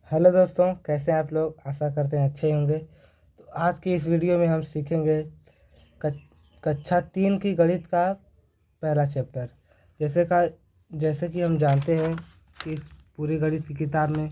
Hello दोस्तों, कैसे हैं आप लोग। आशा करते हैं अच्छे होंगे। तो आज की इस वीडियो में हम सीखेंगे कक्षा 3 की गणित का पहला चैप्टर। जैसे कि हम जानते हैं कि इस पूरी गणित की किताब में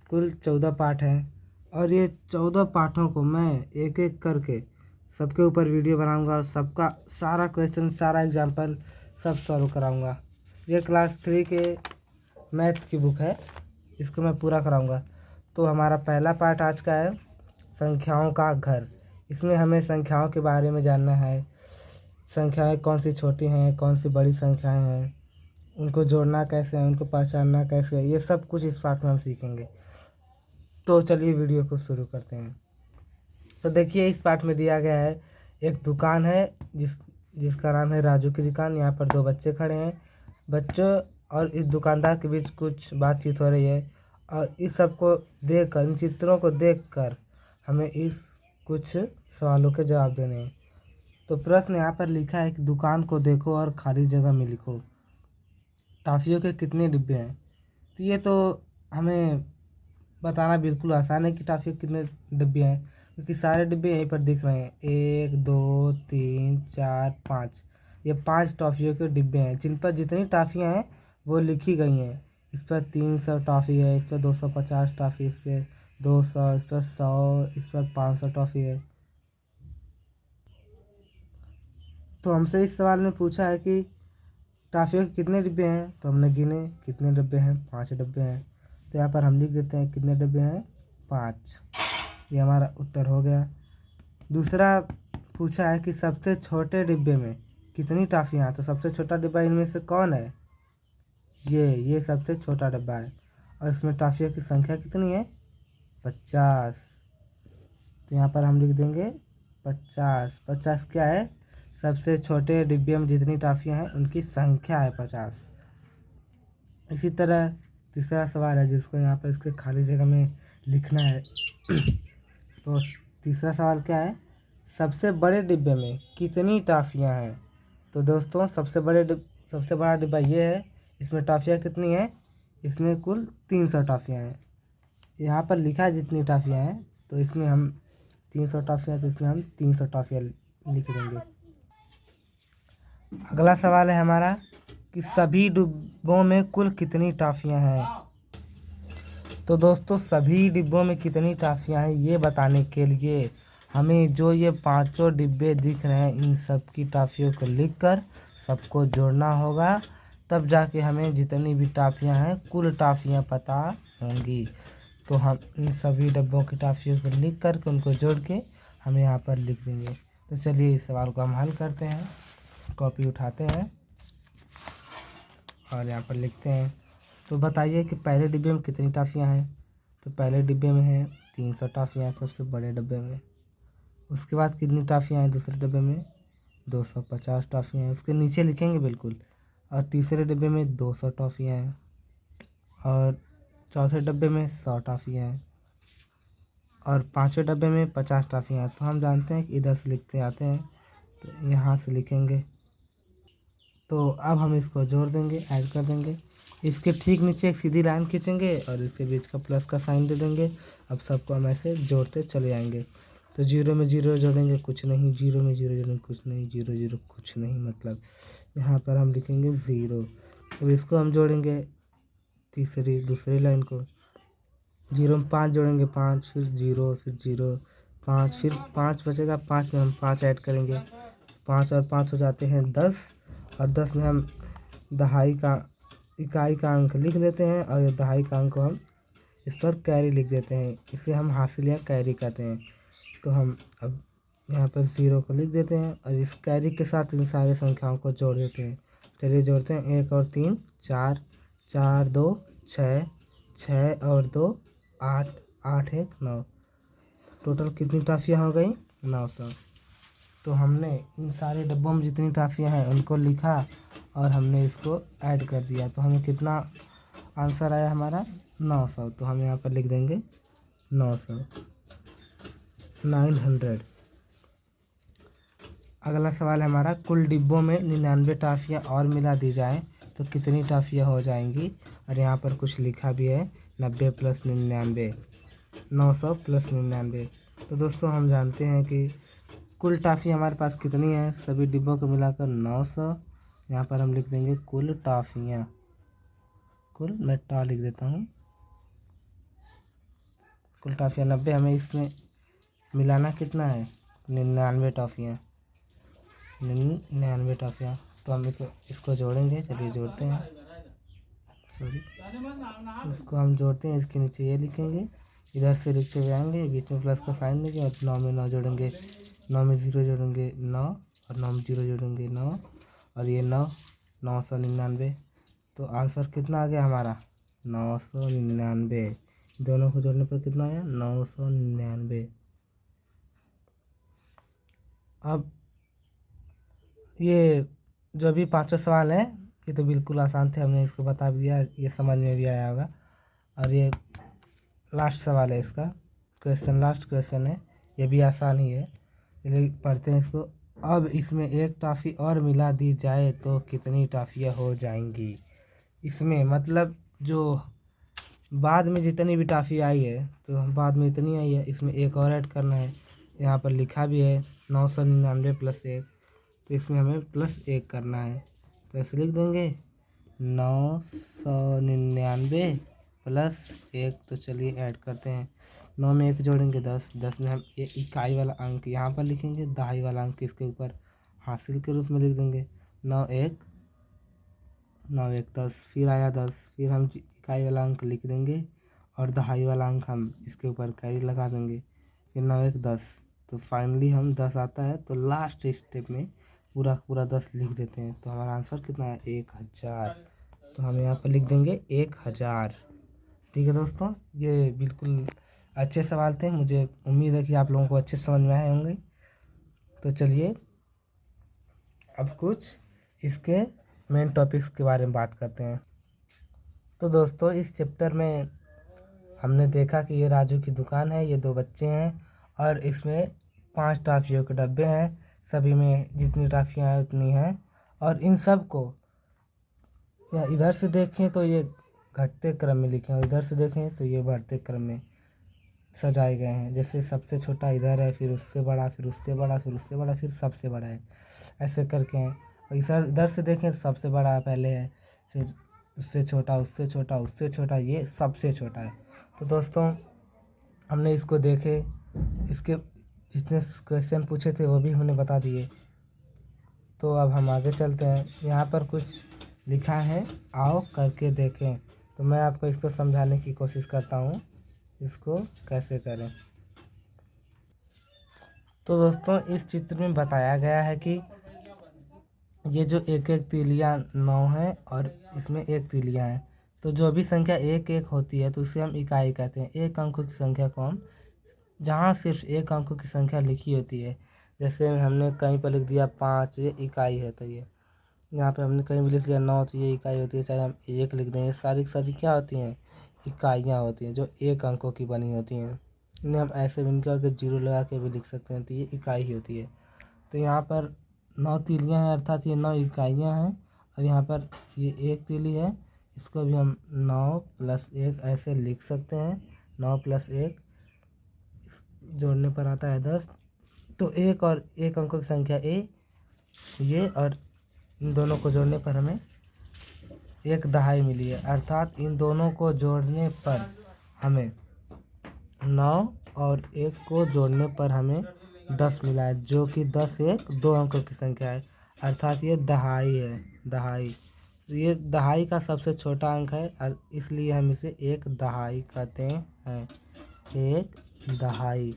कुल 14 पाठ हैं और ये 14 पाठों को मैं एक एक करके सबके ऊपर वीडियो बनाऊंगा और सबका सारा क्वेश्चन, सारा एग्जाम्पल सब सॉल्व कराऊंगा। ये क्लास 3 के मैथ की बुक है, इसको मैं पूरा कराऊंगा। तो हमारा पहला पार्ट आज का है संख्याओं का घर। इसमें हमें संख्याओं के बारे में जानना है। संख्याएं कौन सी छोटी हैं, कौन सी बड़ी संख्याएं हैं, उनको जोड़ना कैसे है, उनको पहचानना कैसे है, ये सब कुछ इस पार्ट में हम सीखेंगे। तो चलिए वीडियो को शुरू करते हैं। तो देखिए, इस पार्ट में दिया गया है एक दुकान है जिसका नाम है राजू की दुकान। यहाँ पर दो बच्चे खड़े हैं। बच्चों और इस दुकानदार के बीच कुछ बातचीत हो रही है और इस सब को देखकर, इन चित्रों को देखकर हमें इस कुछ सवालों के जवाब देने हैं। तो प्रश्न यहाँ पर लिखा है कि दुकान को देखो और खाली जगह में लिखो टॉफ़ियों के कितने डिब्बे हैं। तो ये तो हमें बताना बिल्कुल आसान है कि टॉफ़ी के कितने डिब्बे हैं, क्योंकि सारे डिब्बे यहीं पर दिख रहे हैं। 1 2 3 4 5, ये 5 टॉफ़ियों के डिब्बे हैं जिन पर जितनी टॉफ़ियाँ हैं वो लिखी गई हैं। इस पर 300 टॉफ़ी है, इस पर 250 टॉफ़ी, इस पर 200, इस पर 100, इस पर 500 टॉफ़ी है। तो हमसे इस सवाल में पूछा है कि टॉफ़ियों के कितने डिब्बे हैं। तो हमने गिने कितने डिब्बे हैं, 5 डिब्बे हैं। तो यहाँ पर हम लिख देते हैं कितने डिब्बे हैं, 5। ये हमारा उत्तर हो गया। दूसरा पूछा है कि सबसे छोटे डिब्बे में कितनी टॉफ़ियाँ हैं। तो सबसे छोटा डिब्बा इनमें से कौन है, ये सबसे छोटा डिब्बा है और इसमें टॉफ़ियों की संख्या कितनी है, 50। तो यहाँ पर हम लिख देंगे 50। 50 क्या है, सबसे छोटे डिब्बे में जितनी टॉफ़ियाँ हैं उनकी संख्या है 50। इसी तरह तीसरा सवाल है जिसको यहाँ पर इसके खाली जगह में लिखना है। तो तीसरा सवाल क्या है, सबसे बड़े डिब्बे में कितनी टॉफ़ियाँ हैं। तो दोस्तों सबसे बड़ा डिब्बा ये है। इसमें टॉफ़ियाँ कितनी हैं, इसमें कुल 300 टॉफ़ियाँ हैं। यहाँ पर लिखा है जितनी टॉफ़ियाँ हैं, तो इसमें हम 300 टॉफ़ियाँ, तो इसमें हम 300 टॉफ़ियाँ लिख देंगे। अगला सवाल है हमारा कि सभी डिब्बों में कुल कितनी टॉफ़ियाँ हैं। तो दोस्तों सभी डिब्बों में कितनी टॉफ़ियाँ हैं ये बताने के लिए हमें जो ये पांचों डिब्बे दिख रहे हैं इन सब की टॉफ़ियों को लिखकर सबको जोड़ना होगा। तब जाके हमें जितनी भी टॉफ़ियाँ हैं कुल टॉफ़ियाँ पता होंगी। तो हम इन सभी डिब्बों की टॉफ़ियों को लिख करके उनको जोड़ के हम यहाँ पर लिख देंगे। तो चलिए इस सवाल को हम हल करते हैं। कॉपी उठाते हैं और यहाँ पर लिखते हैं। तो बताइए कि पहले डिब्बे में कितनी टॉफ़ियाँ हैं। तो पहले डिब्बे में है 300 टॉफ़ियाँ सबसे बड़े डिब्बे में। उसके बाद कितनी टॉफ़ियाँ हैं दूसरे डिब्बे में, 250 टॉफ़ियाँ हैं। उसके नीचे लिखेंगे बिल्कुल। और तीसरे डिब्बे में 200 टॉफ़ियाँ हैं और चौथे डिब्बे में 100 टॉफ़ियाँ हैं और पाँचवें डब्बे में 50 टॉफ़ियाँ हैं। तो हम जानते हैं कि इधर से लिखते आते हैं, तो यहाँ से लिखेंगे। तो अब हम इसको जोड़ देंगे, ऐड कर देंगे। इसके ठीक नीचे एक सीधी लाइन खींचेंगे और इसके बीच का प्लस का साइन दे देंगे। अब सबको हम ऐसे जोड़ते चले जाएंगे। तो 0 में 0 जोड़ेंगे कुछ नहीं, 0 में 0 जोड़ेंगे कुछ नहीं, 0 0 कुछ नहीं, मतलब यहाँ पर हम लिखेंगे 0। अब इसको हम जोड़ेंगे दूसरी लाइन को। 0 में 5 जोड़ेंगे 5, फिर 0, फिर 0 5, फिर 5 बचेगा। 5 में हम 5 ऐड करेंगे। 5 और 5 हो जाते हैं 10 और 10 में हम इकाई का अंक लिख देते हैं और ये दहाई का अंक को हम इस पर कैरी लिख देते हैं। इसे हम हासिल या कैरी कहते हैं। तो हम अब यहाँ पर 0 को लिख देते हैं और इस कैरी के साथ इन सारी संख्याओं को जोड़ देते हैं। चलिए जोड़ते हैं। 1 और 3 4, 4 2 6, 6 और 2 8, 8 1 9। टोटल कितनी टॉफ़ियाँ हो गई, 900। तो हमने इन सारे डब्बों में जितनी टॉफ़ियाँ हैं उनको लिखा और हमने इसको ऐड कर दिया। तो हमें कितना आंसर आया हमारा, 900। तो हम यहाँ पर लिख देंगे 900, 900। अगला सवाल है हमारा, कुल डिब्बों में 99 टॉफ़ियाँ और मिला दी जाएँ तो कितनी टॉफ़ियाँ हो जाएंगी। और यहाँ पर कुछ लिखा भी है 90 प्लस 99, 900 प्लस 99। तो दोस्तों हम जानते हैं कि कुल टॉफ़ी हमारे पास कितनी है, सभी डिब्बों को मिलाकर 900। यहाँ पर हम लिख देंगे कुल टॉफ़ियाँ, कुल मैं टा लिख देता हूँ, कुल टॉफ़ियाँ 90। हमें इसमें मिलाना कितना है, 99 टॉफ़ियाँ, 99 टॉफ़ियाँ। तो हम इसको जोड़ेंगे, चलिए जोड़ते हैं, सॉरी इसको हम जोड़ते हैं। इसके नीचे ये लिखेंगे, इधर से लिखते हुए आएंगे, बीच में प्लस का साइन देंगे और 9 में 9 जोड़ेंगे, 9 में 0 जोड़ेंगे 9 और 9 में 0 जोड़ेंगे 9 और ये 9, 999। तो आंसर कितना आ गया हमारा, 999। दोनों को जोड़ने पर कितना आया, 999। अब ये जो भी पांचों सवाल हैं ये तो बिल्कुल आसान थे, हमने इसको बता भी दिया, ये समझ में भी आया होगा। और ये लास्ट सवाल है, इसका क्वेश्चन लास्ट क्वेश्चन है, ये भी आसान ही है, चलिए पढ़ते हैं इसको। अब इसमें एक टॉफ़ी और मिला दी जाए तो कितनी टॉफ़ियाँ हो जाएंगी। इसमें मतलब जो बाद में जितनी भी टॉफ़ी आई है, तो बाद में इतनी आई है, इसमें एक और ऐड करना है। यहाँ पर लिखा भी है 999 प्लस 1, तो इसमें हमें प्लस 1 करना है। तो ऐसे लिख देंगे 999 प्लस 1। तो चलिए ऐड करते हैं, 9 में 1 जोड़ेंगे 10, 10 में हम इकाई वाला अंक यहाँ पर लिखेंगे, दहाई वाला अंक इसके ऊपर हासिल के रूप में लिख देंगे। 9 1 10, फिर आया 10, फिर हम इकाई वाला अंक लिख देंगे और दहाई वाला अंक हम इसके ऊपर कैरी लगा देंगे, फिर 9 1 10। तो फाइनली हम 10 आता है, तो लास्ट स्टेप में पूरा पूरा 10 लिख देते हैं। तो हमारा आंसर कितना है, 1000। तो हम यहाँ पर लिख देंगे 1000। ठीक है दोस्तों, ये बिल्कुल अच्छे सवाल थे, मुझे उम्मीद है कि आप लोगों को अच्छे समझ में आए होंगे। तो चलिए अब कुछ इसके मेन टॉपिक्स के बारे में बात करते हैं। तो दोस्तों इस चैप्टर में हमने देखा कि ये राजू की दुकान है, ये 2 बच्चे हैं और इसमें 5 टॉफ़ियों के डब्बे हैं, सभी में जितनी टॉफ़ियाँ हैं उतनी हैं। और इन सब को इधर से देखें तो ये घटते क्रम में लिखे हैं, इधर से देखें तो ये बढ़ते क्रम में सजाए गए हैं। जैसे सबसे छोटा इधर है, फिर उससे बड़ा, फिर उससे बड़ा, फिर उससे बड़ा, फिर सबसे बड़ा है, ऐसे करके हैं। और इधर से देखें सबसे बड़ा पहले है, फिर उससे छोटा, उससे छोटा, उससे छोटा, ये सबसे छोटा है। तो दोस्तों हमने इसको देखे, इसके जितने क्वेश्चन पूछे थे वो भी हमने बता दिए। तो अब हम आगे चलते हैं, यहाँ पर कुछ लिखा है, आओ करके देखें। तो मैं आपको इसको समझाने की कोशिश करता हूँ, इसको कैसे करें। तो दोस्तों इस चित्र में बताया गया है कि ये जो एक एक तीलियाँ 9 हैं और इसमें 1 तीलियाँ हैं, तो जो भी संख्या 1 1 होती है तो उसे हम इकाई कहते हैं। एक अंकों की संख्या को हम, जहाँ सिर्फ एक अंकों की संख्या लिखी होती है, जैसे हमने कहीं पर लिख दिया 5, ये इकाई है, तो ये यहाँ पे हमने कहीं भी लिख लिया 9, तो ये इकाई होती है। चाहे हम 1 लिख दें, ये सारी की सारी क्या होती हैं, इकाइयाँ होती हैं जो एक अंकों की बनी होती हैं। इन्हें हम ऐसे भी इनका के 0 लगा के भी लिख सकते हैं, तो ये इकाई ही होती है। तो यहाँ पर 9 तीलियाँ हैं, अर्थात ये 9 इकाइयाँ हैं। और यहाँ पर ये 1 तीली है, इसको भी हम 9 प्लस 1 ऐसे लिख सकते हैं। 9 प्लस 1 जोड़ने पर आता है 10। तो एक और एक अंकों की संख्या ये और इन दोनों को जोड़ने पर हमें 1 दहाई मिली है, अर्थात इन दोनों को जोड़ने पर हमें 9 और 1 को जोड़ने पर हमें 10 मिला है, जो कि 10 1 2 अंकों की संख्या है, अर्थात ये दहाई है, दहाई। ये दहाई का सबसे छोटा अंक है और इसलिए हम इसे 1 दहाई कहते हैं, 1 दहाई।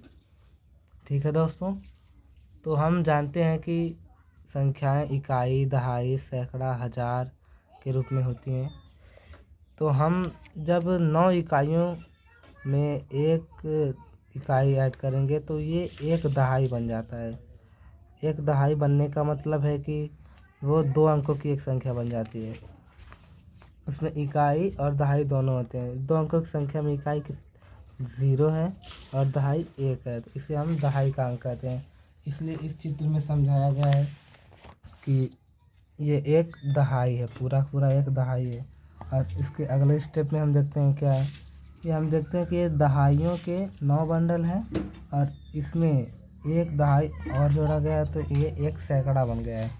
ठीक है दोस्तों, तो हम जानते हैं कि संख्याएं इकाई, दहाई, सैकड़ा, हज़ार के रूप में होती हैं। तो हम जब 9 इकाइयों में 1 इकाई ऐड करेंगे तो ये 1 दहाई बन जाता है। 1 दहाई बनने का मतलब है कि वो 2 अंकों की एक संख्या बन जाती है, उसमें इकाई और दहाई दोनों होते हैं। 2 अंकों की संख्या में इकाई 0 है और दहाई 1 है, तो इसे हम दहाई का अंक कहते हैं। इसलिए इस चित्र में समझाया गया है कि ये 1 दहाई है, पूरा पूरा 1 दहाई है। और इसके अगले स्टेप में हम देखते हैं क्या है ये हम देखते हैं कि ये दहाइयों के 9 बंडल हैं और इसमें एक दहाई और जोड़ा गया है, तो ये एक सैकड़ा बन गया है।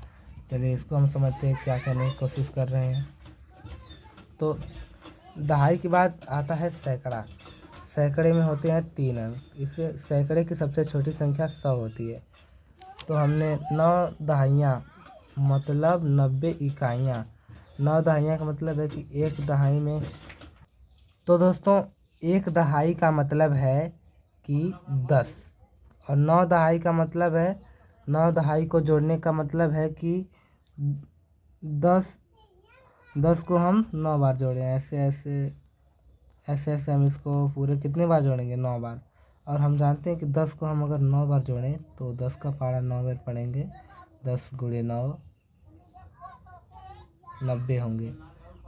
चलिए इसको हम समझते हैं क्या करने की कोशिश कर रहे हैं। तो दहाई के बाद आता है सैकड़ा। सैकड़े में होते हैं 3 अंक। इससे सैकड़े की सबसे छोटी संख्या 100 होती है। तो हमने 9 दहाइयाँ मतलब 90 इकाइयाँ। 9 दहाइयाँ का मतलब है कि एक दहाई में, तो दोस्तों एक दहाई का मतलब है कि 10, और 9 दहाई का मतलब है, 9 दहाई को जोड़ने का मतलब है कि 10 को हम 9 बार जोड़ें। ऐसे ऐसे ऐसे ऐसे हम इसको पूरे कितने बार जोड़ेंगे? 9 बार। और हम जानते हैं कि 10 को हम अगर 9 बार जोड़ें तो 10 का पारा 9 बार पढ़ेंगे। 10 गुणे 9 90 होंगे,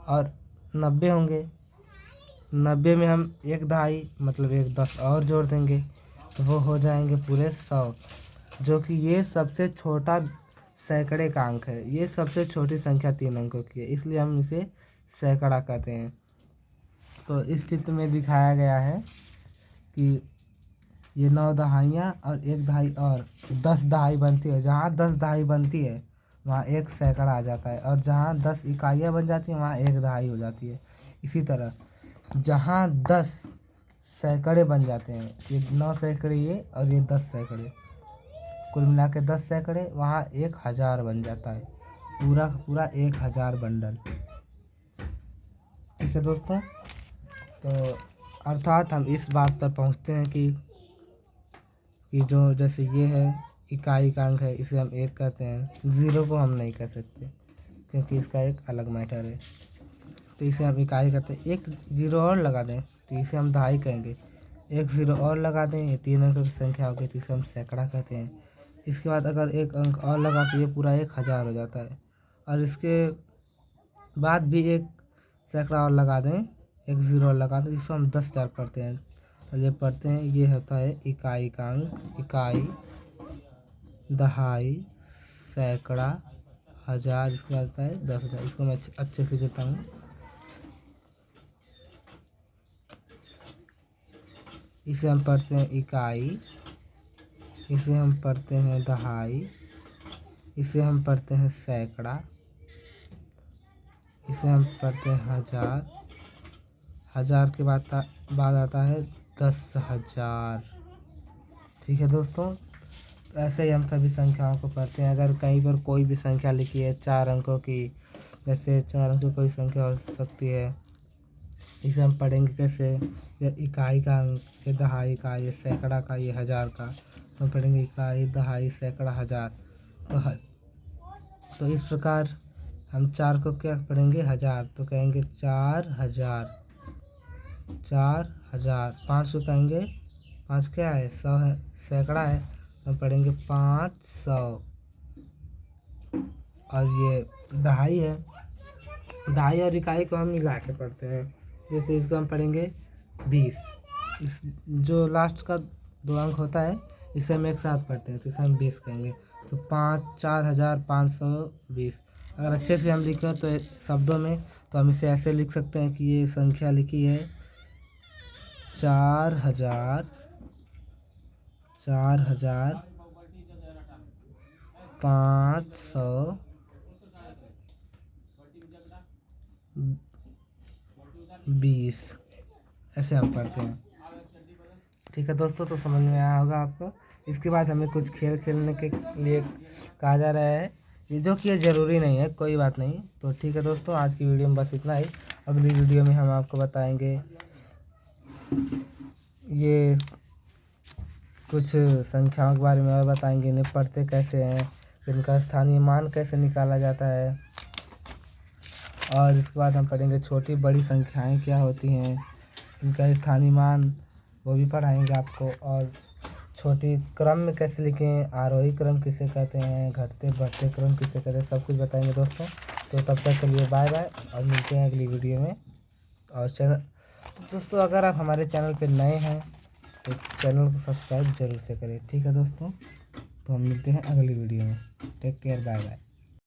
और 90 होंगे। 90 में हम एक दहाई मतलब एक 10 और जोड़ देंगे तो वो हो जाएंगे पूरे 100, जो कि ये सबसे छोटा सैकड़े का अंक है। ये सबसे छोटी संख्या 3 अंकों की है, इसलिए हम इसे सैकड़ा कहते हैं। तो इस चित्र में दिखाया गया है कि ये 9 दहाइयाँ और एक दहाई और 10 दहाई बनती है। जहाँ 10 दहाई बनती है वहाँ एक सैकड़ा आ जाता है, और जहाँ 10 इकाइयाँ बन जाती हैं वहाँ एक दहाई हो जाती है। इसी तरह जहाँ 10 सैकड़े बन जाते हैं, ये 9 सैकड़े ये और ये 10 सैकड़े, कुल मिला के 10 सैकड़े, वहाँ 1000 बन जाता है। पूरा का पूरा 1000 बंडल। ठीक है दोस्तों, तो अर्थात हम इस बात पर पहुँचते हैं कि जो जैसे ये है इकाई का अंक है, इसे हम 1 कहते हैं। 0 को हम नहीं कह सकते क्योंकि इसका एक अलग मैटर है, तो इसे हम इकाई कहते हैं। एक 0 और लगा दें तो इसे हम दहाई कहेंगे। एक 0 और लगा दें, ये 3 अंकों की संख्या होगी तो इसे हम सैकड़ा कहते हैं। इसके बाद अगर एक अंक और लगा तो ये पूरा 1000 हो जाता है, और इसके बाद भी एक सैकड़ा और लगा दें, एक 0 और लगा दें, इसको हम 10,000 पढ़ते हैं। और ये पढ़ते हैं, ये होता है इकाई का अंक। इकाई, दहाई, सैकड़ा, 1000, इसका आता है 10,000। इसको मैं अच्छे से देता हूँ। इसे हम पढ़ते हैं इकाई, इसे हम पढ़ते हैं दहाई, इसे हम पढ़ते हैं सैकड़ा, इसे हम पढ़ते हैं 1000। 1000 के बाद आता है 10,000। ठीक है दोस्तों, तो ऐसे ही हम सभी संख्याओं को पढ़ते हैं। अगर कहीं पर कोई भी संख्या लिखी है 4 अंकों की, जैसे 4 अंकों की कोई संख्या हो सकती है, इसे हम पढ़ेंगे कैसे? ये इकाई का अंक, ये दहाई का, ये सैकड़ा का, ये 1000 का, तो हम पढ़ेंगे इकाई, दहाई, सैकड़ा, 1000। तो इस प्रकार हम 4 को क्या पढ़ेंगे? 1000, तो कहेंगे 4000। 4000। 5 को कहेंगे, 5 क्या है? 100 है, सैकड़ा है, तो हम पढ़ेंगे 500। और ये दहाई है, दहाई और इकाई को हम मिला के पढ़ते हैं। जैसे इसको हम पढ़ेंगे 20। इस जो लास्ट का 2 अंक होता है इसे हम एक साथ पढ़ते हैं, तो इसे हम 20 कहेंगे। तो 4520। अगर अच्छे से हम लिखें तो शब्दों में, तो हम इसे ऐसे लिख सकते हैं कि ये संख्या लिखी है 4000 4520, ऐसे हम पढ़ते हैं। ठीक है दोस्तों, तो समझ में आया होगा आपको। इसके बाद हमें कुछ खेल खेलने के लिए कहा जा रहा है, ये जो कि ये ज़रूरी नहीं है, कोई बात नहीं। तो ठीक है दोस्तों, आज की वीडियो में बस इतना ही। अगली वीडियो में हम आपको बताएंगे ये कुछ संख्याओं के बारे में और बताएंगे, इन्हें पढ़ते कैसे हैं, इनका स्थानीय मान कैसे निकाला जाता है, और इसके बाद हम पढ़ेंगे छोटी बड़ी संख्याएं क्या होती हैं, इनका स्थानीय मान वो भी पढ़ाएंगे आपको। और छोटी क्रम में कैसे लिखें, आरोही क्रम किसे कहते हैं, घटते बढ़ते क्रम किसे कहते हैं, सब कुछ बताएंगे दोस्तों। तो तब तक के लिए बाय बाय, और मिलते हैं अगली वीडियो में। और तो दोस्तों, अगर आप हमारे चैनल पर नए हैं तो चैनल को सब्सक्राइब जरूर से करें। ठीक है दोस्तों, तो हम मिलते हैं अगली वीडियो में। Take care, bye bye.